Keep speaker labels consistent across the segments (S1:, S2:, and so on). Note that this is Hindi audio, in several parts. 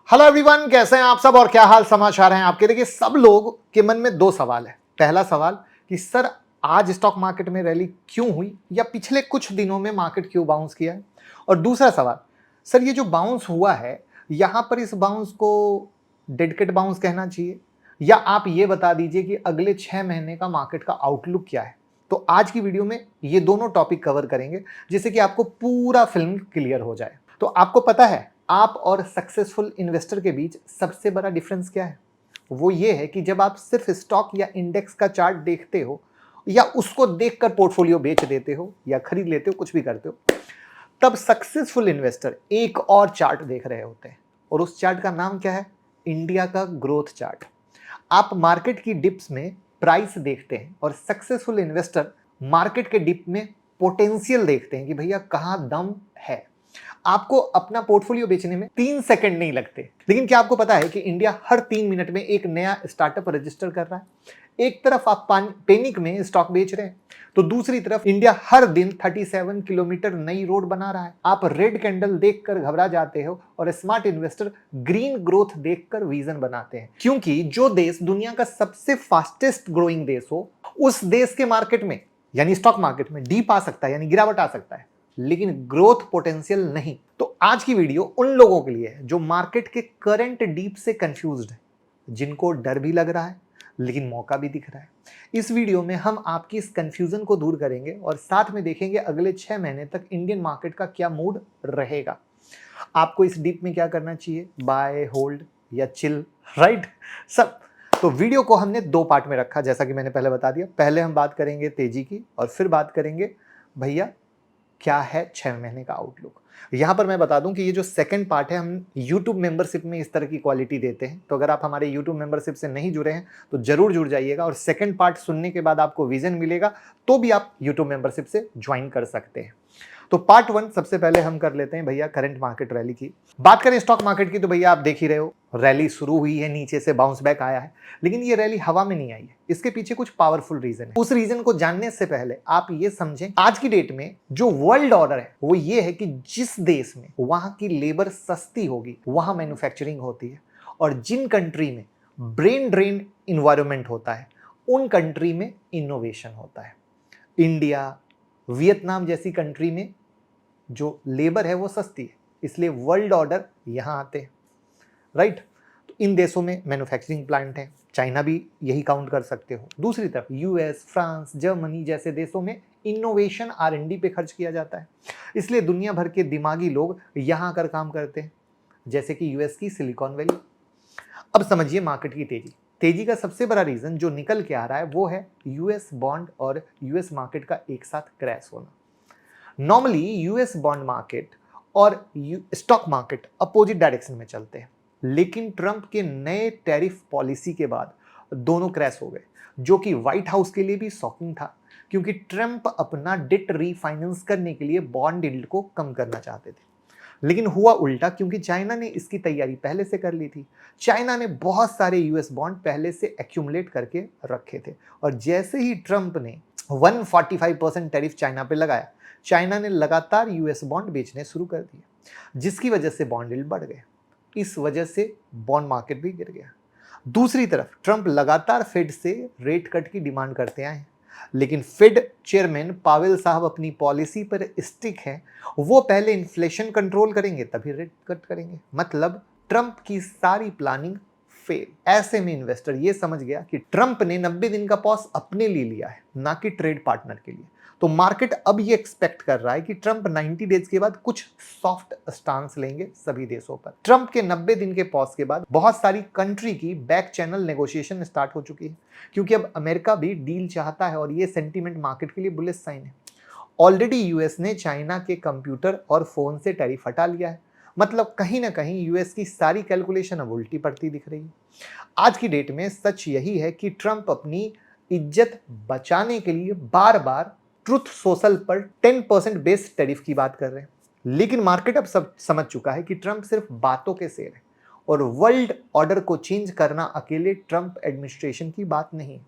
S1: हेलो एवरीवन, कैसे हैं आप सब और क्या हाल समाचार हैं आपके। देखिए, सब लोग के मन में दो सवाल है। पहला सवाल कि सर आज स्टॉक मार्केट में रैली क्यों हुई या पिछले कुछ दिनों में मार्केट क्यों बाउंस किया है। और दूसरा सवाल, सर ये जो बाउंस हुआ है यहां पर इस बाउंस को डेड कैट बाउंस कहना चाहिए या आप ये बता दीजिए कि अगले 6 महीने का मार्केट का आउटलुक क्या है। तो आज की वीडियो में ये दोनों टॉपिक कवर करेंगे जिससे कि आपको पूरा फिल्म क्लियर हो जाए। तो आपको पता है आप और सक्सेसफुल इन्वेस्टर के बीच सबसे बड़ा डिफरेंस क्या है? वो ये है कि जब आप सिर्फ स्टॉक या इंडेक्स का चार्ट देखते हो या उसको देखकर पोर्टफोलियो बेच देते हो या खरीद लेते हो, कुछ भी करते हो, तब सक्सेसफुल इन्वेस्टर एक और चार्ट देख रहे होते हैं और उस चार्ट का नाम क्या है? इंडिया का ग्रोथ चार्ट। आप मार्केट की डिप्स में प्राइस देखते हैं और सक्सेसफुल इन्वेस्टर मार्केट के डिप में पोटेंशियल देखते हैं कि भैया कहां दम है। आपको अपना पोर्टफोलियो बेचने में 3 सेकंड नहीं लगते। लेकिन क्या आपको पता है कि इंडिया हर 3 मिनट में एक नया स्टार्टअप रजिस्टर कर रहा है। एक तरफ आप पैनिक में स्टॉक बेच रहे हैं तो दूसरी तरफ इंडिया हर दिन 37 किलोमीटर नई रोड बना रहा है। आप रेड कैंडल देखकर घबरा जाते हो और स्मार्ट इन्वेस्टर ग्रीन ग्रोथ देखकर विजन बनाते हैं, क्योंकि जो देश दुनिया का सबसे फास्टेस्ट ग्रोइंग देश हो उस देश के मार्केट में यानी स्टॉक मार्केट में डीप आ सकता है यानी गिरावट आ सकता है, लेकिन ग्रोथ पोटेंशियल नहीं। तो आज की वीडियो उन लोगों के लिए है जो मार्केट के करंट डीप से कंफ्यूज्ड है, जिनको डर भी लग रहा है लेकिन मौका भी दिख रहा है। इस वीडियो में हम आपकी इस कंफ्यूजन को दूर करेंगे और साथ में देखेंगे अगले 6 महीने तक इंडियन मार्केट का क्या मूड रहेगा। आपको इस डीप में क्या करना चाहिए, बाय, होल्ड या चिल, राइट सब। तो वीडियो को हमने 2 पार्ट में रखा, जैसा कि मैंने पहले बता दिया। पहले हम बात करेंगे तेजी की और फिर बात करेंगे भैया क्या है 6 महीने का आउटलुक। यहां पर मैं बता दूं कि ये जो सेकंड पार्ट है हम YouTube मेंबरशिप में इस तरह की क्वालिटी देते हैं। तो अगर आप हमारे YouTube मेंबरशिप से नहीं जुड़े हैं तो जरूर जुड़ जाइएगा और सेकंड पार्ट सुनने के बाद आपको विजन मिलेगा तो भी आप YouTube मेंबरशिप से ज्वाइन कर सकते हैं। तो पार्ट 1 सबसे पहले हम कर लेते हैं भैया करंट मार्केट रैली की। बात करें स्टॉक मार्केट की तो भैया आप देख ही रहे हो, रैली शुरू हुई है, नीचे से बाउंस बैक आया है, लेकिन ये रैली हवा में नहीं आई है। इसके पीछे कुछ पावरफुल रीजन है। उस रीजन को जानने से पहले आप ये समझें आज की डेट में जो वर्ल्ड ऑर्डर है वो ये है कि जिस देश में वहां की लेबर सस्ती होगी वहां मैन्युफैक्चरिंग होती है, और जिन कंट्री में ब्रेन ड्रेन इन्वायरमेंट होता है उन कंट्री में इनोवेशन होता है। इंडिया, वियतनाम जैसी कंट्री में जो लेबर है वो सस्ती है, इसलिए वर्ल्ड ऑर्डर यहां आते हैं, राइट। तो इन देशों में मैन्युफैक्चरिंग प्लांट है, चाइना भी यही काउंट कर सकते हो। दूसरी तरफ यूएस, फ्रांस, जर्मनी जैसे देशों में इनोवेशन R&D पे खर्च किया जाता है, इसलिए दुनिया भर के दिमागी लोग यहां आकर काम करते हैं, जैसे कि यूएस की सिलिकॉन वैली। अब समझिए मार्केट की तेजी। तेजी का सबसे बड़ा रीजन जो निकल के आ रहा है वो है यूएस बॉन्ड और यूएस मार्केट का एक साथ क्रैश होना। नॉर्मली यूएस बॉन्ड मार्केट और स्टॉक मार्केट अपोजिट डायरेक्शन में चलते हैं, लेकिन ट्रंप के नए टैरिफ पॉलिसी के बाद दोनों क्रैश हो गए, जो कि व्हाइट हाउस के लिए भी शॉकिंग था, क्योंकि ट्रंप अपना डेट रीफाइनेंस करने के लिए बॉन्ड यील्ड को कम करना चाहते थे। लेकिन हुआ उल्टा, क्योंकि चाइना ने इसकी तैयारी पहले से कर ली थी। चाइना ने बहुत सारे यूएस बॉन्ड पहले से एक्यूमुलेट करके रखे थे, और जैसे ही ट्रंप ने 145% टैरिफ चाइना पे लगाया, चाइना ने लगातार यूएस बॉन्ड बेचने शुरू कर दिए, जिसकी वजह से बॉन्ड यील्ड बढ़ गए। इस वजह से बॉन्ड मार्केट भी गिर गया। दूसरी तरफ ट्रंप लगातार फेड से रेट कट की डिमांड करते आए हैं, लेकिन फेड चेयरमैन पावेल साहब अपनी पॉलिसी पर स्टिक हैं। वो पहले इन्फ्लेशन कंट्रोल करेंगे तभी रेट कट करेंगे। मतलब ट्रंप की सारी प्लानिंग फेल। ऐसे में इन्वेस्टर ये समझ गया कि ट्रंप ने 90 दिन का पॉज अपने लिए लिया है, ना कि ट्रेड पार्टनर के लिए। तो मार्केट अब ये एक्सपेक्ट कर रहा है कि ट्रंप 90 डेज के बाद कुछ सॉफ्ट स्टांस लेंगे सभी देशों पर। ट्रंप के 90 दिन के पॉज के बाद बहुत सारी कंट्री की बैक चैनल नेगोशिएशन स्टार्ट हो चुकी है, क्योंकि अब अमेरिका भी डील चाहता है और ये सेंटीमेंट मार्केट के लिए बुलिश साइन है। ऑलरेडी यूएस ने चाइना के कंप्यूटर और फोन से टैरिफ हटा लिया है। मतलब कहीं ना कहीं यूएस की सारी कैलकुलेशन अब उल्टी पड़ती दिख रही है। आज की डेट में सच यही है कि ट्रंप अपनी इज्जत बचाने के लिए बार बार ट्रुथ सोशल पर 10% बेस टैरिफ की बात कर रहे हैं, लेकिन मार्केट अब सब समझ चुका है कि ट्रंप सिर्फ बातों के शेर है और वर्ल्ड ऑर्डर को चेंज करना अकेले ट्रंप एडमिनिस्ट्रेशन की बात नहीं है।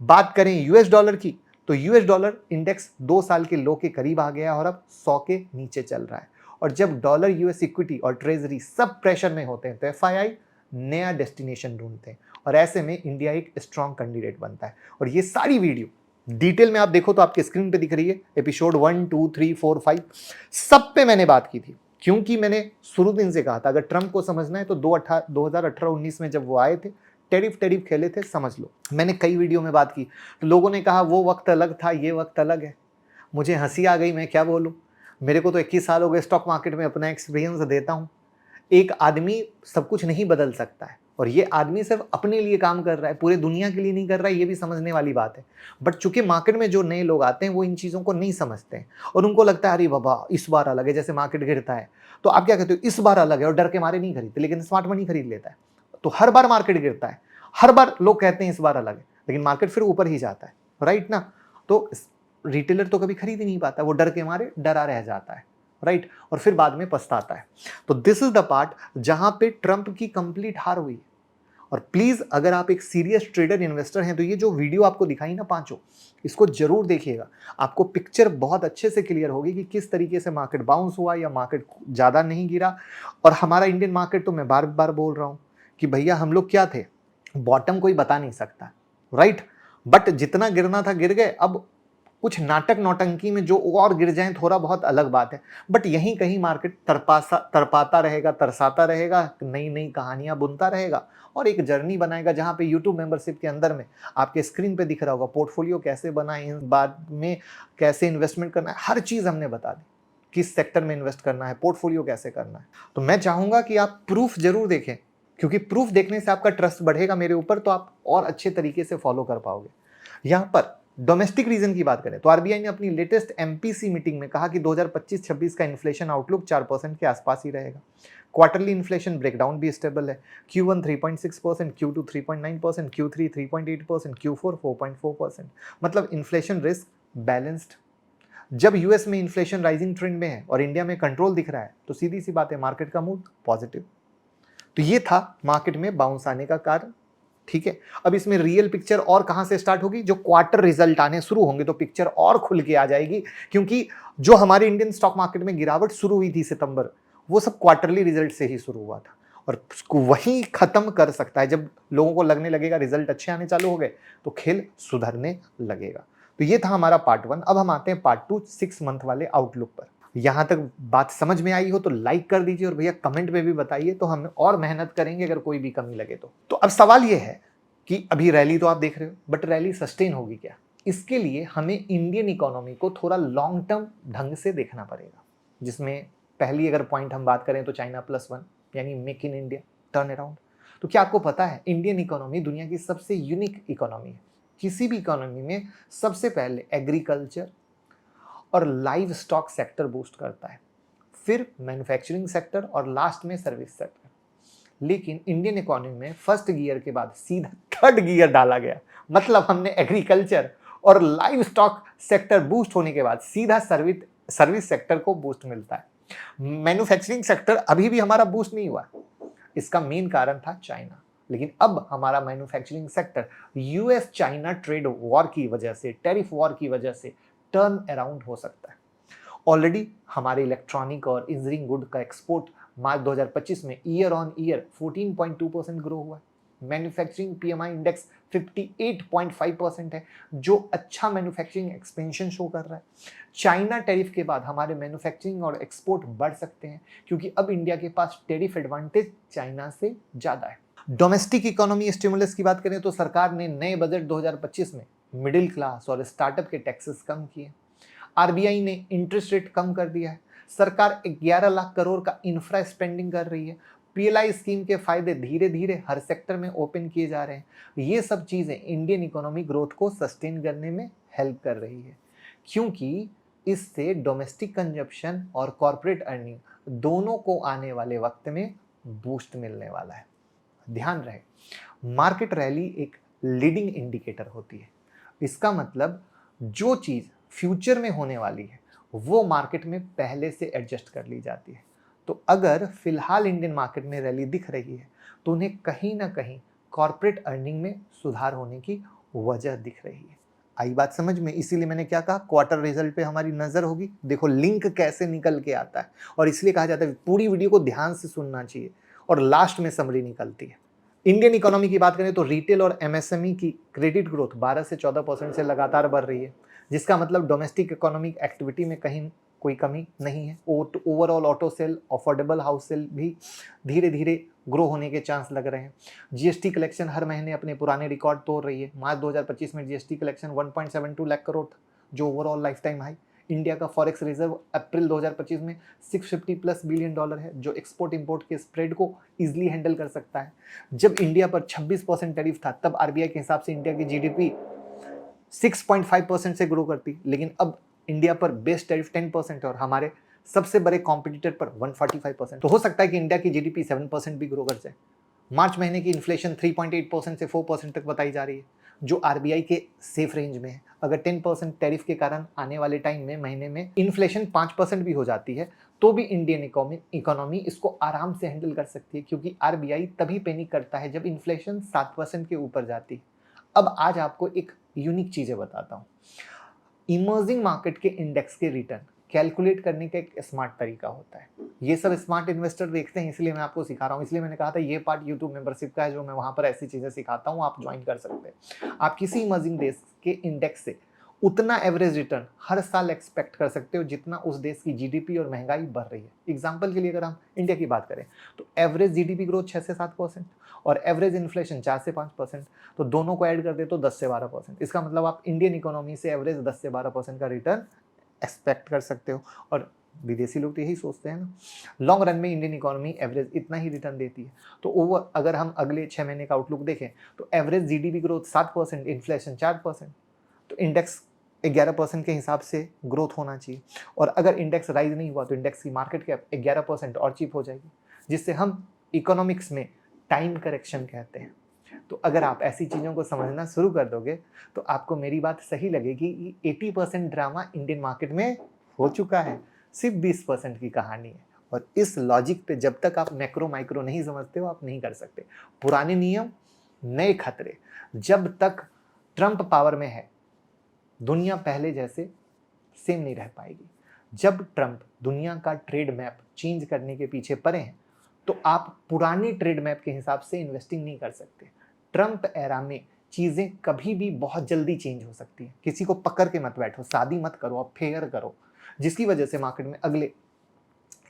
S1: बात करें यूएस डॉलर की तो यूएस डॉलर इंडेक्स 2 साल के लो के करीब आ गया और अब 100 के नीचे चल रहा है, और जब डॉलर, यूएस इक्विटी और ट्रेजरी सब प्रेशर में होते हैं तो एफआईआई नया डेस्टिनेशन ढूंढते हैं और ऐसे में इंडिया एक स्ट्रॉन्ग कैंडिडेट बनता है। और ये सारी वीडियो डिटेल में आप देखो तो आपके स्क्रीन पे दिख रही है, एपिसोड 1, 2, 3, 4, 5 सब पे मैंने बात की थी, क्योंकि मैंने शुरू दिन से कहा था अगर ट्रंप को समझना है तो 2018-19 में जब वो आए थे टेरिफ खेले थे, समझ लो। मैंने कई वीडियो में बात की तो लोगों ने कहा वो वक्त अलग था, ये वक्त अलग है। मुझे हंसी आ गई, मैं क्या बोलूं, मेरे को तो 21 साल हो गए स्टॉक मार्केट में, अपना एक्सपीरियंस देता हूं। एक आदमी सब कुछ नहीं बदल सकता है और ये आदमी सिर्फ अपने लिए काम कर रहा है, पूरे दुनिया के लिए नहीं कर रहा है, ये भी समझने वाली बात है। बट चूंकि मार्केट में जो नए लोग आते हैं वो इन चीज़ों को नहीं समझते हैं और उनको लगता है अरे बाबा इस बार अलग है, जैसे मार्केट गिरता है तो आप क्या कहते हो इस बार अलग है, और डर के मारे नहीं खरीदते, लेकिन स्मार्ट मनी खरीद लेता है। तो हर बार मार्केट गिरता है, हर बार लोग कहते हैं इस बार अलग है, लेकिन मार्केट फिर ऊपर ही जाता है, राइट ना। तो रिटेलर तो कभी खरीद ही नहीं पाता, वो डर के मारे डरा रह जाता है, राइट, और फिर बाद में पछताता है। तो दिस इज द पार्ट जहां पे ट्रंप की कंप्लीट हार हुई। और प्लीज अगर आप एक सीरियस ट्रेडर इन्वेस्टर हैं तो ये जो वीडियो आपको दिखाई ना पांचों, इसको जरूर देखिएगा, आपको पिक्चर बहुत अच्छे से क्लियर होगी कि किस तरीके से मार्केट बाउंस हुआ या मार्केट ज्यादा नहीं गिरा। और हमारा इंडियन मार्केट तो मैं बार बार बोल रहा हूं कि भैया हम लोग क्या थे, बॉटम कोई बता नहीं सकता, राइट, बट जितना गिरना था गिर गए। अब कुछ नाटक नौटंकी में जो और गिर जाएं थोड़ा बहुत अलग बात है, बट यहीं कहीं मार्केट तरपाता रहेगा, तरसाता रहेगा, नई नई कहानियां बुनता रहेगा और एक जर्नी बनाएगा जहां पे यूट्यूब मेंबरशिप के अंदर में आपके स्क्रीन पे दिख रहा होगा पोर्टफोलियो कैसे बनाए, बाद में कैसे इन्वेस्टमेंट करना है, हर चीज हमने बता दी, किस सेक्टर में इन्वेस्ट करना है, पोर्टफोलियो कैसे करना है। तो मैं चाहूंगा कि आप प्रूफ जरूर देखें, क्योंकि प्रूफ देखने से आपका ट्रस्ट बढ़ेगा मेरे ऊपर, तो आप और अच्छे तरीके से फॉलो कर पाओगे। यहां पर डोमेस्टिक रीजन की बात करें तो आरबीआई ने अपनी लेटेस्ट एमपीसी मीटिंग में कहा कि 2025-26 का इन्फ्लेशन आउटलुक 4% के आसपास ही रहेगा। क्वार्टरली इन्फ्लेशन ब्रेकडाउन भी स्टेबल है, Q1 3.6%, Q2 3.9%, Q3 3.8%, Q4 4.4%। मतलब इन्फ्लेशन रिस्क बैलेंस्ड। जब यूएस में इन्फ्लेशन राइजिंग ट्रेंड में है और इंडिया में कंट्रोल दिख रहा है तो सीधी सी बात है मार्केट का मूड पॉजिटिव। तो ये था मार्केट में बाउंस आने का कारण, ठीक है। अब इसमें रियल पिक्चर और कहां से स्टार्ट होगी, जो क्वार्टर रिजल्ट आने शुरू होंगे तो पिक्चर और खुल के आ जाएगी, क्योंकि जो हमारे इंडियन स्टॉक मार्केट में गिरावट शुरू हुई थी सितंबर, वो सब क्वार्टरली रिजल्ट से ही शुरू हुआ था और उसको वही खत्म कर सकता है। जब लोगों को लगने लगेगा रिजल्ट अच्छे आने चालू हो गए तो खेल सुधरने लगेगा। तो ये था हमारा पार्ट 1। अब हम आते हैं पार्ट 2 6 मंथ वाले आउटलुक पर। यहां तक बात समझ में आई हो तो लाइक कर दीजिए और भैया कमेंट में भी बताइए, तो हम और मेहनत करेंगे अगर कोई भी कमी लगे तो अब सवाल ये है कि अभी रैली तो आप देख रहे हो, बट रैली सस्टेन होगी क्या? इसके लिए हमें इंडियन इकोनॉमी को थोड़ा लॉन्ग टर्म ढंग से देखना पड़ेगा, जिसमें पहली अगर पॉइंट हम बात करें तो चाइना +1 यानी make in India turn around. तो क्या आपको पता है इंडियन इकोनॉमी दुनिया की सबसे यूनिक इकोनॉमी है। किसी भी इकोनॉमी में सबसे पहले एग्रीकल्चर और लाइव स्टॉक सेक्टर बूस्ट करता है, फिर मैन्युफैक्चरिंग सेक्टर और लास्ट में सर्विस सेक्टर। लेकिन इंडियन इकोनॉमी में फर्स्ट गियर के बाद सीधा थर्ड गियर डाला गया, मतलब हमने एग्रीकल्चर और लाइव स्टॉक सेक्टर बूस्ट होने के बाद सीधा सर्विस सेक्टर को बूस्ट मिलता है। मैन्युफैक्चरिंग सेक्टर अभी भी हमारा बूस्ट नहीं हुआ, इसका मेन कारण था चाइना। लेकिन अब हमारा manufacturing sector US China trade war की वजह से, टैरिफ वॉर की वजह से टर्न अराउंड हो सकता है। ऑलरेडी हमारे इलेक्ट्रॉनिक और इंजीनियरिंग गुड का एक्सपोर्ट मार्च 2025 में ईयर ऑन ईयर 14.2% ग्रो हुआ है। मैन्युफैक्चरिंग पीएमआई इंडेक्स 58.5% है, जो अच्छा मैन्युफैक्चरिंग एक्सपेंशन शो कर रहा है। चाइना टैरिफ के बाद हमारे मैन्युफैक्चरिंग और एक्सपोर्ट बढ़ सकते हैं, क्योंकि अब इंडिया के पास टैरिफ एडवांटेज चाइना से ज्यादा है। डोमेस्टिक इकोनॉमी स्टिमुलस की बात करें तो सरकार ने नए बजट 2025 में मिडिल क्लास और स्टार्टअप के टैक्सेस कम किए। आरबीआई ने इंटरेस्ट रेट कम कर दिया है। सरकार 11 लाख करोड़ का इंफ्रा स्पेंडिंग कर रही है। पीएलआई स्कीम के फायदे धीरे धीरे हर सेक्टर में ओपन किए जा रहे हैं। ये सब चीजें इंडियन इकोनॉमी ग्रोथ को सस्टेन करने में हेल्प कर रही है, क्योंकि इससे डोमेस्टिक कंजप्शन और कॉर्पोरेट अर्निंग दोनों को आने वाले वक्त में बूस्ट मिलने वाला है। ध्यान रहे, मार्केट रैली एक लीडिंग इंडिकेटर होती है। इसका मतलब जो चीज फ्यूचर में होने वाली है वो मार्केट में पहले से एडजस्ट कर ली जाती है। तो अगर फिलहाल इंडियन मार्केट में रैली दिख रही है तो उन्हें कहीं ना कहीं कॉर्पोरेट अर्निंग में सुधार होने की वजह दिख रही है। आई बात समझ में? इसीलिए मैंने क्या कहा, क्वार्टर रिजल्ट पे हमारी नजर होगी। देखो लिंक कैसे निकल के आता है, और इसलिए कहा जाता है पूरी वीडियो को ध्यान से सुनना चाहिए, और लास्ट में समरी निकलती है। इंडियन इकोनॉमी की बात करें तो रिटेल और एमएसएमई की क्रेडिट ग्रोथ 12 से 14% से लगातार बढ़ रही है, जिसका मतलब डोमेस्टिक इकोनॉमिक एक्टिविटी में कहीं कोई कमी नहीं है। Overall auto sale, affordable house sale भी धीरे धीरे ग्रो होने के चांस लग रहे हैं। जीएसटी कलेक्शन हर महीने अपने पुराने रिकॉर्ड तोड़ रही है। मार्च 2025 में जीएसटी कलेक्शन 1.72 लाख करोड़ था, जो overall life time high. India का फॉरेक्स रिजर्व अप्रैल 2025 में 650 प्लस बिलियन डॉलर है, जो एक्सपोर्ट इंपोर्ट के स्प्रेड को इजीली हैंडल कर सकता है। जब इंडिया पर 26% टैरिफ था, तब आरबीआई के हिसाब से इंडिया की जीडीपी 6.5% से ग्रो करती, लेकिन अब इंडिया पर बेस टैरिफ 10% है और हमारे सबसे बड़े कॉम्पिटिटर पर 145%। तो हो सकता है कि इंडिया की जीडीपी 7% भी ग्रो कर जाए। मार्च महीने की इन्फ्लेशन 3.8% से 4% तक बताई जा रही है, जो आरबीआई के सेफ रेंज में है। अगर 10% टैरिफ के कारण आने वाले टाइम में महीने में इन्फ्लेशन 5% भी हो जाती है, तो भी इंडियन इकोनॉमी इसको आराम से हैंडल कर सकती है, क्योंकि आरबीआई तभी पैनिक करता है जब इन्फ्लेशन 7% के ऊपर जाती है। अब आज आपको एक यूनिक चीजें बताता हूँ। इमर्जिंग मार्केट के इंडेक्स के रिटर्न कैलकुलेट करने का एक स्मार्ट तरीका होता है। ये सब स्मार्ट इन्वेस्टर देखते हैं, इसलिए मैं आपको सिखा रहा हूँ। इसलिए मैंने कहा था ये पार्ट यूट्यूब मेंबरशिप का है, जो मैं वहां पर ऐसी चीजें सिखाता हूँ, आप ज्वाइन कर सकते हैं। आप किसी इमर्जिंग देश के इंडेक्स से उतना एवरेज रिटर्न हर साल एक्सपेक्ट कर सकते हो जितना उस देश की जीडीपी और महंगाई बढ़ रही है। एग्जाम्पल के लिए अगर हम इंडिया की बात करें तो एवरेज जीडीपी ग्रोथ 6 से 7% और एवरेज इन्फ्लेशन 4 से 5%, तो दोनों को ऐड कर दे तो 10 से 12%। इसका मतलब आप इंडियन इकोनॉमी से एवरेज 10 से 12% का रिटर्न एक्सपेक्ट कर सकते हो। और विदेशी लोग तो यही सोचते हैं ना, लॉन्ग रन में इंडियन इकोनॉमी एवरेज इतना ही रिटर्न देती है। तो ओवर अगर हम अगले 6 महीने का आउटलुक देखें तो एवरेज जीडीपी ग्रोथ 7%, इन्फ्लेशन 4%, तो इंडेक्स 11% के हिसाब से ग्रोथ होना चाहिए। और अगर इंडेक्स राइज नहीं हुआ तो इंडेक्स की मार्केट कैप 11% और चीप हो जाएगी, जिससे हम इकोनॉमिक्स में टाइम करेक्शन कहते हैं। तो अगर आप ऐसी चीज़ों को समझना शुरू कर दोगे तो आपको मेरी बात सही लगेगी कि 80% ड्रामा इंडियन मार्केट में हो चुका है, सिर्फ 20% की कहानी है। और इस लॉजिक पे जब तक आप मैक्रो माइक्रो नहीं समझते हो, आप नहीं कर सकते। पुराने नियम, नए खतरे। जब तक ट्रंप पावर में है, दुनिया पहले जैसे सेम नहीं रह पाएगी। जब ट्रंप दुनिया का ट्रेड मैप चेंज करने के पीछे पड़े हैं, तो आप पुराने ट्रेड मैप के हिसाब से इन्वेस्टिंग नहीं कर सकते। ट्रंप एरा में चीजें कभी भी बहुत जल्दी चेंज हो सकती हैं। किसी को पकड़ के मत बैठो, शादी मत करो, आप फेयर करो, जिसकी वजह से मार्केट में अगले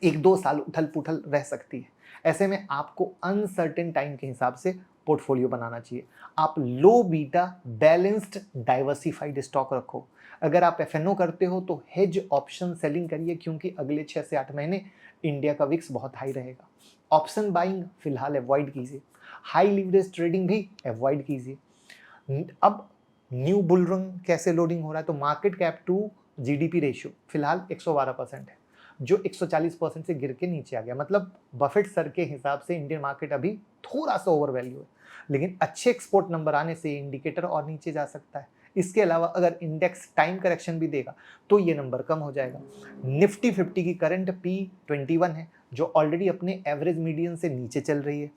S1: 1-2 साल उथल पुथल रह सकती है। ऐसे में आपको अनसर्टेन टाइम के हिसाब से पोर्टफोलियो बनाना चाहिए। आप low beta balanced diversified stock रखो। अगर आप एफएनओ करते हो तो हेज ऑप्शन सेलिंग करिए, क्योंकि अगले 6 से 8 महीने इंडिया का विक्स बहुत हाई रहेगा। ऑप्शन बाइंग फिलहाल अवॉइड कीजिए, हाई लिवरेज ट्रेडिंग भी अवॉइड कीजिए। अब न्यू बुल रन कैसे लोडिंग हो रहा है, तो market cap to GDP ratio फिलहाल 112% है, जो 140% से गिर के नीचे आ गया। मतलब बफेट सर के हिसाब से इंडियन मार्केट अभी थोड़ा सा ओवर वैल्यू है, लेकिन अच्छे एक्सपोर्ट नंबर आने से इंडिकेटर और नीचे जा सकता है। इसके अलावा अगर इंडेक्स टाइम करेक्शन भी देगा तो ये नंबर कम हो जाएगा। निफ्टी 50 की करंट P21 है, जो ऑलरेडी अपने एवरेज मीडियन से नीचे चल रही है।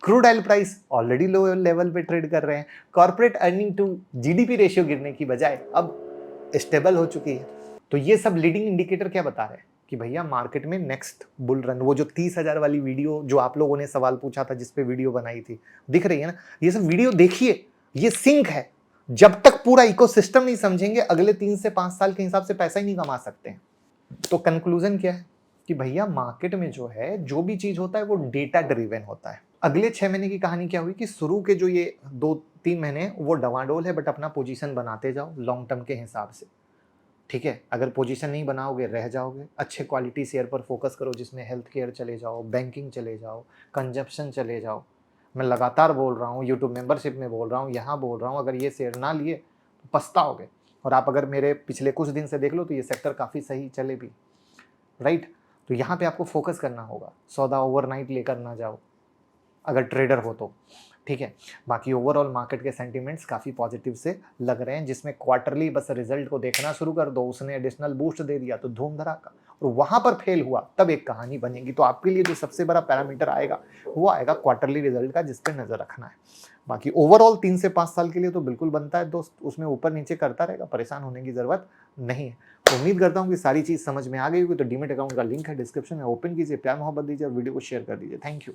S1: Crude oil price already low level पे ट्रेड कर रहे हैं। Corporate earning to GDP ratio गिरने की बजाय अब स्टेबल हो चुकी है। तो ये सब लीडिंग इंडिकेटर क्या बता रहे हैं कि भैया मार्केट में नेक्स्ट बुल रन, वो जो 30,000 वाली वीडियो जो आप लोगों ने सवाल पूछा था, जिसपे वीडियो बनाई थी, दिख रही है ना, ये सब वीडियो देखिए, ये सिंक है। जब तक पूरा इकोसिस्टम नहीं समझेंगे, अगले 3 से 5 साल के हिसाब से पैसा ही नहीं कमा सकते हैं। तो कंक्लूजन क्या है कि भैया मार्केट में जो है, जो भी चीज होता है वो डेटा ड्रिवन होता है। अगले 6 महीने की कहानी क्या हुई कि शुरू के जो ये 2-3 महीने वो डवाडोल है, बट अपना पोजीशन बनाते जाओ लॉन्ग टर्म के हिसाब से, ठीक है। अगर पोजीशन नहीं बनाओगे रह जाओगे। अच्छे क्वालिटी शेयर पर फोकस करो, जिसमें हेल्थ केयर चले जाओ, बैंकिंग चले जाओ, कंजप्शन चले जाओ। मैं लगातार बोल रहा हूँ, यूट्यूब मेंबरशिप में बोल रहा हूँ, यहाँ बोल रहा हूँ, अगर ये शेयर ना लिए तो पछताओगे। और आप अगर मेरे पिछले कुछ दिन से देख लो तो ये सेक्टर काफ़ी सही चले भी, राइट। तो यहाँ पे आपको फोकस करना होगा, सौदा ओवरनाइट लेकर ना जाओ अगर ट्रेडर हो तो, ठीक है। बाकी ओवरऑल मार्केट के सेंटिमेंट्स काफ़ी पॉजिटिव से लग रहे हैं, जिसमें क्वार्टरली बस रिजल्ट को देखना शुरू कर दो, उसने एडिशनल बूस्ट दे दिया तो धूम धड़ाका, और वहाँ पर फेल हुआ तब एक कहानी बनेगी। तो आपके लिए जो सबसे बड़ा पैरामीटर आएगा वो आएगा क्वार्टरली रिजल्ट का, जिस पर नज़र रखना है। बाकी ओवरऑल 3 से 5 साल के लिए तो बिल्कुल बनता है दोस्त, उसमें ऊपर नीचे करता रहेगा, परेशान होने की ज़रूरत नहीं है। उम्मीद करता हूँ कि सारी चीज़ समझ में आ गई होगी। तो डीमैट अकाउंट का लिंक है डिस्क्रिप्शन में, ओपन कीजिए, प्यार मोहब्बत दीजिए और वीडियो को शेयर कर दीजिए। Thank you.